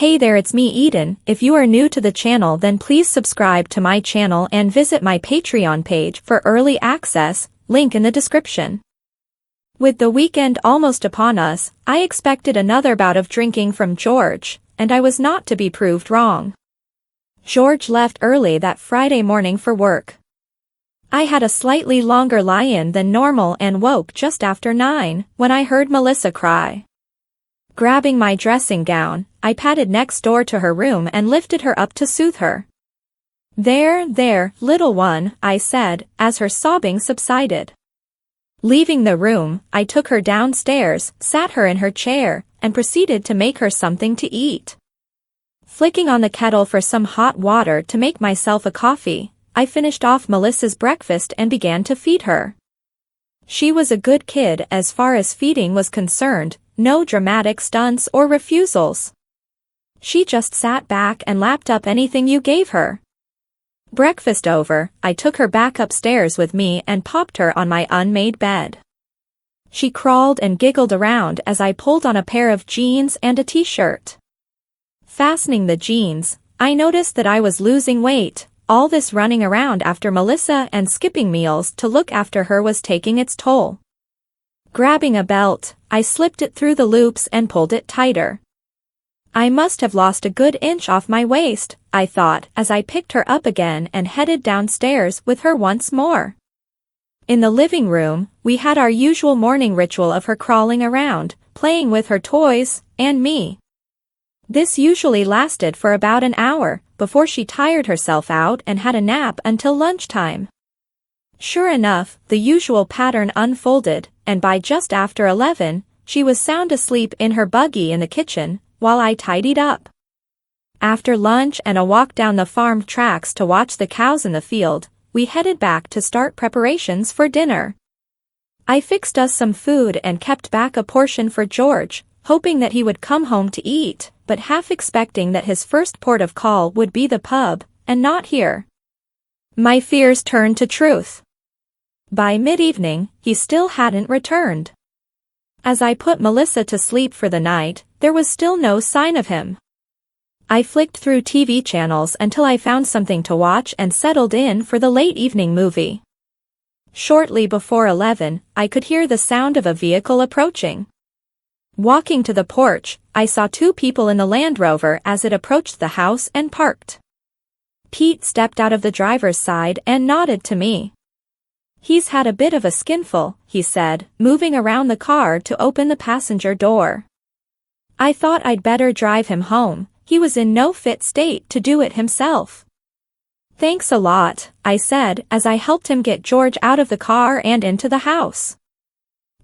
Hey there, it's me Eden. If you are new to the channel, then please subscribe to my channel and visit my Patreon page for early access, link in the description. With the weekend almost upon us, I expected another bout of drinking from George, and I was not to be proved wrong. George left early that Friday morning for work. I had a slightly longer lie-in than normal and woke just after 9 when I heard Melissa cry. Grabbing my dressing gown, I padded next door to her room and lifted her up to soothe her. There, little one, I said, as her sobbing subsided. Leaving the room, I took her downstairs, sat her in her chair, and proceeded to make her something to eat. Flicking on the kettle for some hot water to make myself a coffee, I finished off Melissa's breakfast and began to feed her. She was a good kid as far as feeding was concerned, no dramatic stunts or refusals. She just sat back and lapped up anything you gave her. Breakfast over, I took her back upstairs with me and popped her on my unmade bed. She crawled and giggled around as I pulled on a pair of jeans and a t-shirt. Fastening the jeans, I noticed that I was losing weight. All this running around after Melissa and skipping meals to look after her was taking its toll. Grabbing a belt, I slipped it through the loops and pulled it tighter. I must have lost a good inch off my waist, I thought as I picked her up again and headed downstairs with her once more. In the living room, we had our usual morning ritual of her crawling around, playing with her toys, and me. This usually lasted for about an hour, before she tired herself out and had a nap until lunchtime. Sure enough, the usual pattern unfolded, and by just after 11, she was sound asleep in her buggy in the kitchen, while I tidied up. After lunch and a walk down the farm tracks to watch the cows in the field, we headed back to start preparations for dinner. I fixed us some food and kept back a portion for George, hoping that he would come home to eat, but half expecting that his first port of call would be the pub, and not here. My fears turned to truth. By mid-evening, he still hadn't returned. As I put Melissa to sleep for the night, there was still no sign of him. I flicked through TV channels until I found something to watch and settled in for the late evening movie. Shortly before 11, I could hear the sound of a vehicle approaching. Walking to the porch, I saw 2 people in the Land Rover as it approached the house and parked. Pete stepped out of the driver's side and nodded to me. "He's had a bit of a skinful," he said, moving around the car to open the passenger door. I thought I'd better drive him home. He was in no fit state to do it himself. "Thanks a lot," I said as I helped him get George out of the car and into the house.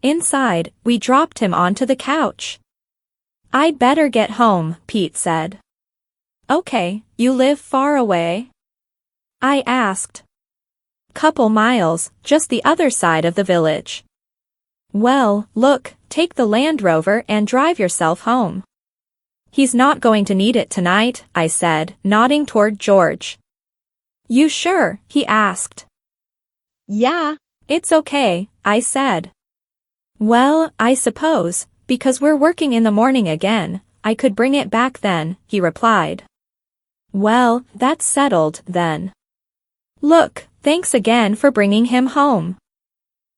Inside, we dropped him onto the couch. "I'd better get home," Pete said. "Okay, you live far away?" I asked. "Couple miles, just the other side of the village." "Well, look, take the Land Rover and drive yourself home." "He's not going to need it tonight," I said, nodding toward George. "You sure?" he asked. "Yeah, it's okay," I said. "Well, I suppose, because we're working in the morning again, I could bring it back then," he replied. "Well, that's settled, then." "Look, thanks again for bringing him home."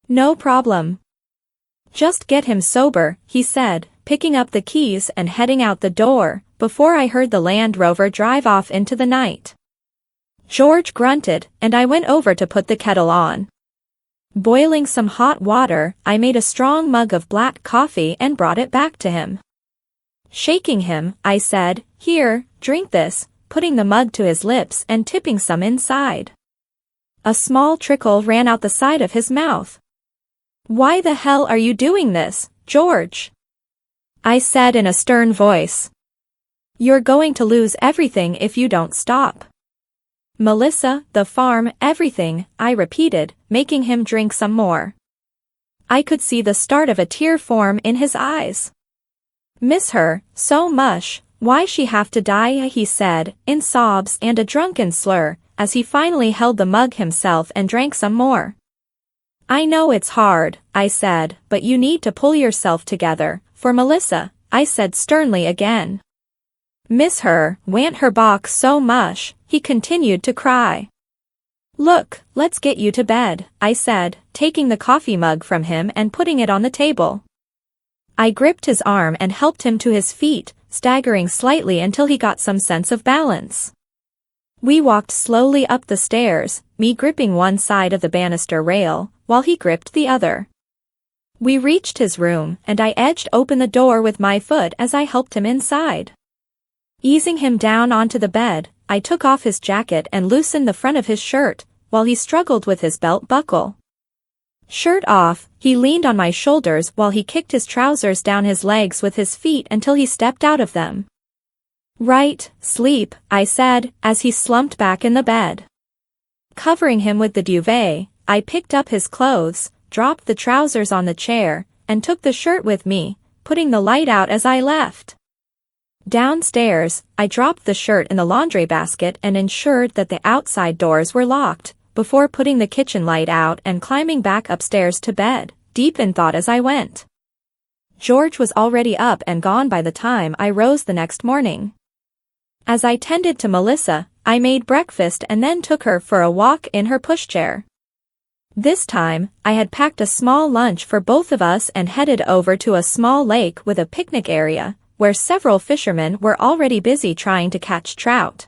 "No problem." "Just get him sober," he said, picking up the keys and heading out the door, before I heard the Land Rover drive off into the night. George grunted, and I went over to put the kettle on. Boiling some hot water, I made a strong mug of black coffee and brought it back to him. Shaking him, I said, "Here, drink this," putting the mug to his lips and tipping some inside. A small trickle ran out the side of his mouth. "Why the hell are you doing this, George?" I said in a stern voice. "You're going to lose everything if you don't stop." "Melissa, the farm, everything," I repeated, making him drink some more. I could see the start of a tear form in his eyes. "Miss her, so much, why she have to die?" he said, in sobs and a drunken slur, as he finally held the mug himself and drank some more. "I know it's hard," I said, "but you need to pull yourself together, for Melissa," I said sternly again. Miss her, want her box so much, he continued to cry. Look, let's get you to bed, I said, taking the coffee mug from him and putting it on the table. I gripped his arm and helped him to his feet, staggering slightly until he got some sense of balance. We walked slowly up the stairs, me gripping one side of the banister rail, while he gripped the other. We reached his room, and I edged open the door with my foot as I helped him inside. Easing him down onto the bed, I took off his jacket and loosened the front of his shirt, while he struggled with his belt buckle. Shirt off, he leaned on my shoulders while he kicked his trousers down his legs with his feet until he stepped out of them. Right, sleep, I said, as he slumped back in the bed. Covering him with the duvet, I picked up his clothes, dropped the trousers on the chair, and took the shirt with me, putting the light out as I left. Downstairs, I dropped the shirt in the laundry basket and ensured that the outside doors were locked, before putting the kitchen light out and climbing back upstairs to bed, deep in thought as I went. George was already up and gone by the time I rose the next morning. As I tended to Melissa, I made breakfast and then took her for a walk in her pushchair. This time, I had packed a small lunch for both of us and headed over to a small lake with a picnic area, where several fishermen were already busy trying to catch trout.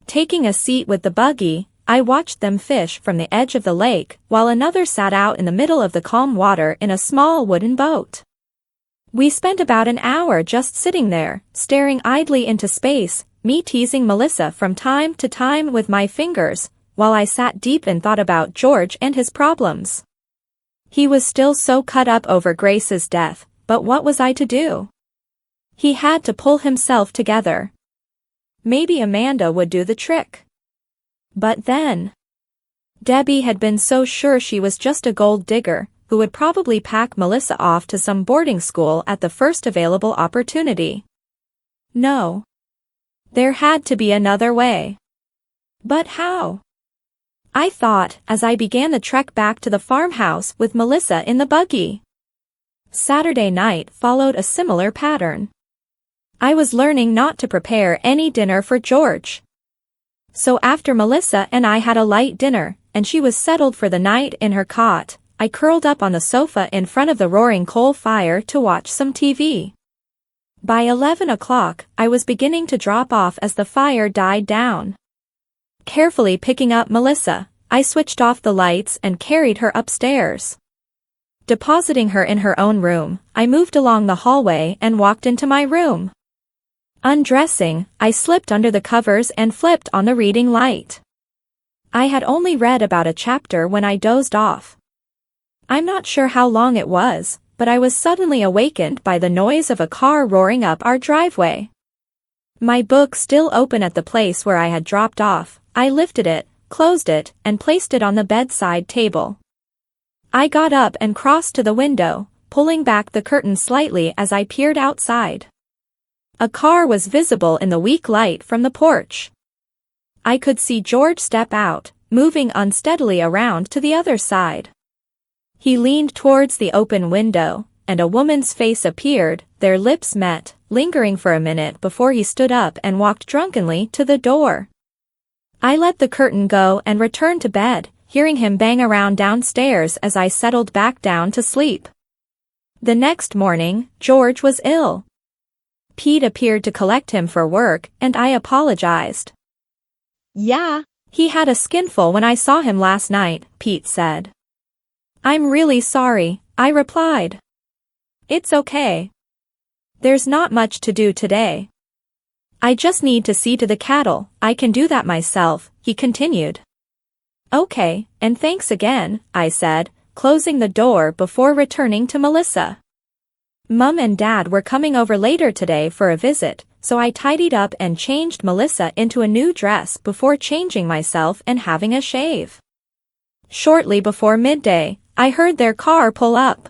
Taking a seat with the buggy, I watched them fish from the edge of the lake while another sat out in the middle of the calm water in a small wooden boat. We spent about an hour just sitting there, staring idly into space, me teasing Melissa from time to time with my fingers, while I sat deep in thought about George and his problems. He was still so cut up over Grace's death, but what was I to do? He had to pull himself together. Maybe Amanda would do the trick. But then, Debbie had been so sure she was just a gold digger, who would probably pack Melissa off to some boarding school at the first available opportunity. No. There had to be another way. But how? I thought as I began the trek back to the farmhouse with Melissa in the buggy. Saturday night followed a similar pattern. I was learning not to prepare any dinner for George. So after Melissa and I had a light dinner, and she was settled for the night in her cot, I curled up on the sofa in front of the roaring coal fire to watch some TV. By 11 o'clock, I was beginning to drop off as the fire died down. Carefully picking up Melissa, I switched off the lights and carried her upstairs. Depositing her in her own room, I moved along the hallway and walked into my room. Undressing, I slipped under the covers and flipped on the reading light. I had only read about a chapter when I dozed off. I'm not sure how long it was, but I was suddenly awakened by the noise of a car roaring up our driveway. My book still open at the place where I had dropped off, I lifted it, closed it, and placed it on the bedside table. I got up and crossed to the window, pulling back the curtain slightly as I peered outside. A car was visible in the weak light from the porch. I could see George step out, moving unsteadily around to the other side. He leaned towards the open window, and a woman's face appeared, their lips met, lingering for a minute before he stood up and walked drunkenly to the door. I let the curtain go and returned to bed, hearing him bang around downstairs as I settled back down to sleep. The next morning, George was ill. Pete appeared to collect him for work, and I apologized. Yeah, he had a skinful when I saw him last night, Pete said. I'm really sorry, I replied. It's okay. There's not much to do today. I just need to see to the cattle, I can do that myself, he continued. Okay, and thanks again, I said, closing the door before returning to Melissa. Mum and Dad were coming over later today for a visit, so I tidied up and changed Melissa into a new dress before changing myself and having a shave. Shortly before midday, I heard their car pull up.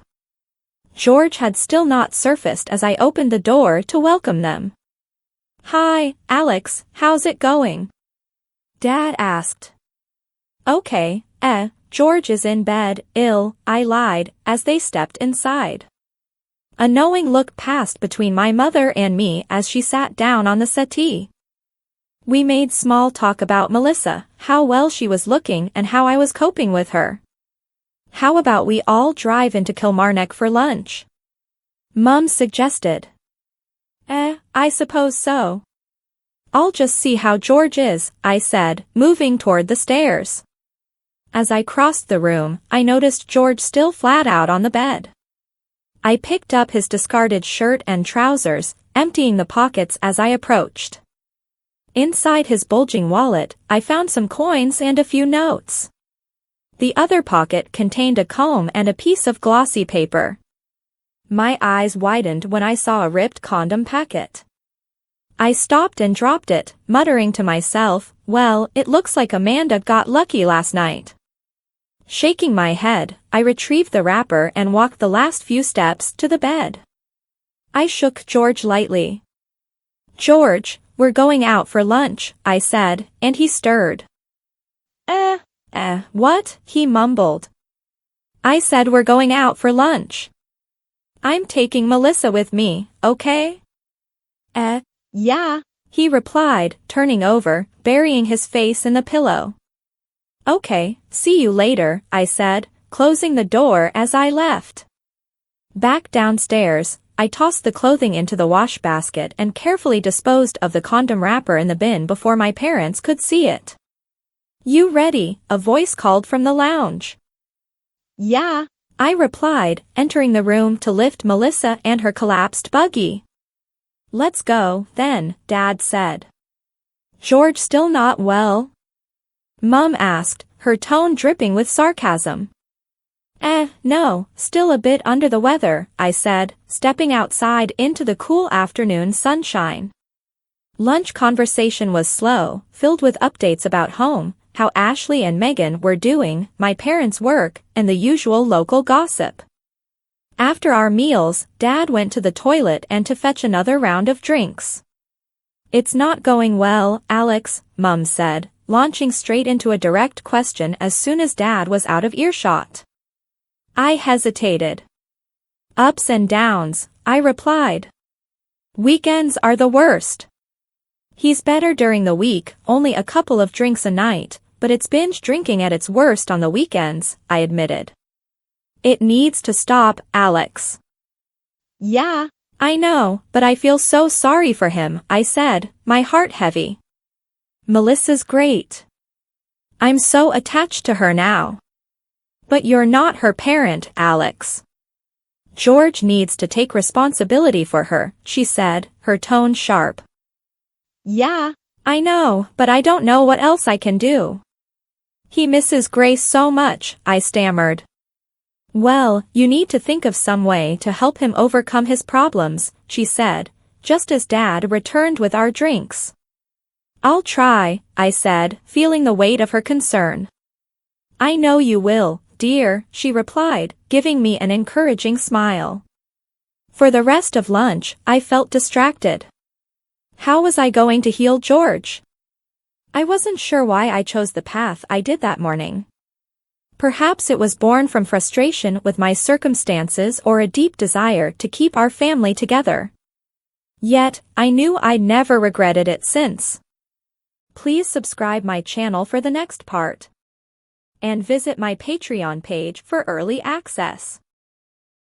George had still not surfaced as I opened the door to welcome them. Hi, Alex, how's it going? Dad asked. Okay, George is in bed, ill, I lied, as they stepped inside. A knowing look passed between my mother and me as she sat down on the settee. We made small talk about Melissa, how well she was looking and how I was coping with her. How about we all drive into Kilmarnock for lunch? Mum suggested. I suppose so. I'll just see how George is, I said, moving toward the stairs. As I crossed the room, I noticed George still flat out on the bed. I picked up his discarded shirt and trousers, emptying the pockets as I approached. Inside his bulging wallet, I found some coins and a few notes. The other pocket contained a comb and a piece of glossy paper. My eyes widened when I saw a ripped condom packet. I stopped and dropped it, muttering to myself, well, it looks like Amanda got lucky last night. Shaking my head, I retrieved the wrapper and walked the last few steps to the bed. I shook George lightly. George, we're going out for lunch, I said, and he stirred. What? He mumbled. I said we're going out for lunch. I'm taking Melissa with me, okay? Yeah, he replied, turning over, burying his face in the pillow. Okay, see you later, I said, closing the door as I left. Back downstairs, I tossed the clothing into the wash basket and carefully disposed of the condom wrapper in the bin before my parents could see it. You ready? A voice called from the lounge. Yeah, I replied, entering the room to lift Melissa and her collapsed buggy. Let's go, then, Dad said. George still not well? Mum asked, her tone dripping with sarcasm. No, still a bit under the weather, I said, stepping outside into the cool afternoon sunshine. Lunch conversation was slow, filled with updates about home, how Ashley and Megan were doing, my parents' work, and the usual local gossip. After our meals, Dad went to the toilet and to fetch another round of drinks. It's not going well, Alex, Mum said, launching straight into a direct question as soon as Dad was out of earshot. I hesitated. Ups and downs, I replied. Weekends are the worst. He's better during the week, only a couple of drinks a night, but it's binge drinking at its worst on the weekends, I admitted. It needs to stop, Alex. Yeah, I know, but I feel so sorry for him, I said, my heart heavy. Melissa's great. I'm so attached to her now. But you're not her parent, Alex. George needs to take responsibility for her, she said, her tone sharp. Yeah, I know, but I don't know what else I can do. He misses Grace so much, I stammered. Well, you need to think of some way to help him overcome his problems, she said, just as Dad returned with our drinks. I'll try, I said, feeling the weight of her concern. I know you will, dear, she replied, giving me an encouraging smile. For the rest of lunch, I felt distracted. How was I going to heal George? I wasn't sure why I chose the path I did that morning. Perhaps it was born from frustration with my circumstances or a deep desire to keep our family together. Yet, I knew I'd never regretted it since. Please subscribe my channel for the next part. And visit my Patreon page for early access.